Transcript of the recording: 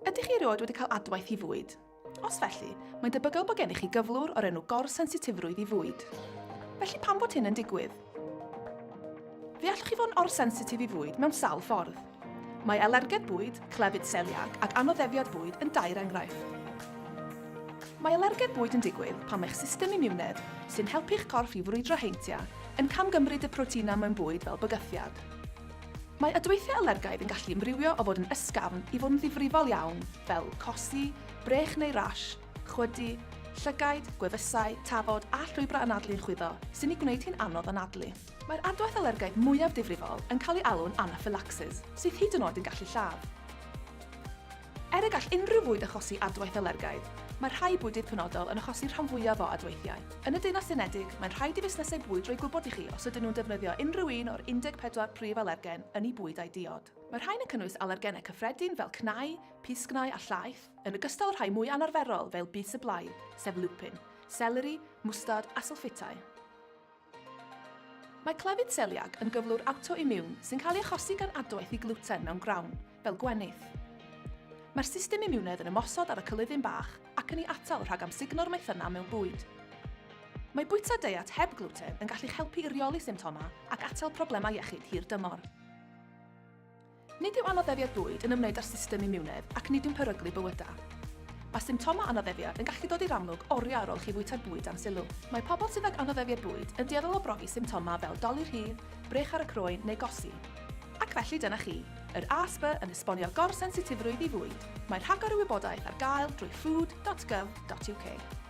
Ydych chi erioed wedi cael adwaith i fwyd? Os felly, mae'n debygol bod gennych chi gyflwr o'r enw gorsensitifrwydd i fwyd. Felly pam bod hyn yn digwydd? Fe allwch chi fod yn orsensitif i fwyd mewn sawl ffordd. Mae alergedd bwyd, clefyd seliag ac anoddefiad bwyd yn dair enghraifft. Mae alergedd bwyd yn digwydd pan mae'ch system imiwnedd, sy'n helpu'ch corff i frwydro heintiau, yn camgymryd y proteinau mewn bwyd fel bygythiad. Mae adweithiau alergaidd yn gallu ymrywio o fod yn ysgafn i fod yn ddifrifol iawn, fel cosi, brech neu rash, chwydu, llygaid, gwefusau, tafod a llwybra anadlu'n chwyddo, sy'n ei gwneud hi'n anodd anadlu. Mae'r adwaith alergaidd mwyaf difrifol yn cael ei alw'n anaphylaxis, sydd hyd yn oed yn gallu lladd. Er y gall unrhyw fwyd achosi adwaith alergaidd, mae rhai bwydydd penodol yn achosi rhan fwyaf o adweithiau. Yn y Deyrnas Unedig, mae'n rhaid i busnesau bwyd roi gwybod i chi os ydyn nhw'n defnyddio unrhyw un o'r 14 prif alergen yn eu bwydau diod. Mae rhain yn cynnwys alergenau cyffredin fel cnau, pisgnau a llaeth, yn ogystal â rhai mwy anarferol fel bys y blaid, sef lupin, seleri, mwstad a sylffitau. Mae clefyd seliag yn gyflwr autoimmwn sy'n cael ei achosi gan adwaith i gluten mewn grawn, fel gwenith. Mae'r system imiwnedd yn ymosod ar y cylyddyn bach ac yn ei atal rhag amsugno'r maethyna mewn bwyd. Mae bwyta deiet heb gluten yn gallu helpu i reoli symptoma ac atal problemau iechyd hir dymor. Nid yw anoddefiad bwyd yn ymwneud â'r system imiwnedd ac nid yw'n peryglu bywydau. Mae symptoma anoddefiad yn gallu dod i'r amlwg oriau ar ôl chi fwyta'r bwyd am sylw. Mae pobl sydd ag anoddefiad bwyd yn dueddol o brofi symptoma fel doli'r hyd, brech ar y croen neu gosi. Ac felly dyna chi, yr ASBA yn esbonio gorsensitifrwydd i fwyd. Mae rhagor o wybodaeth ar gael drwy food.gov.uk.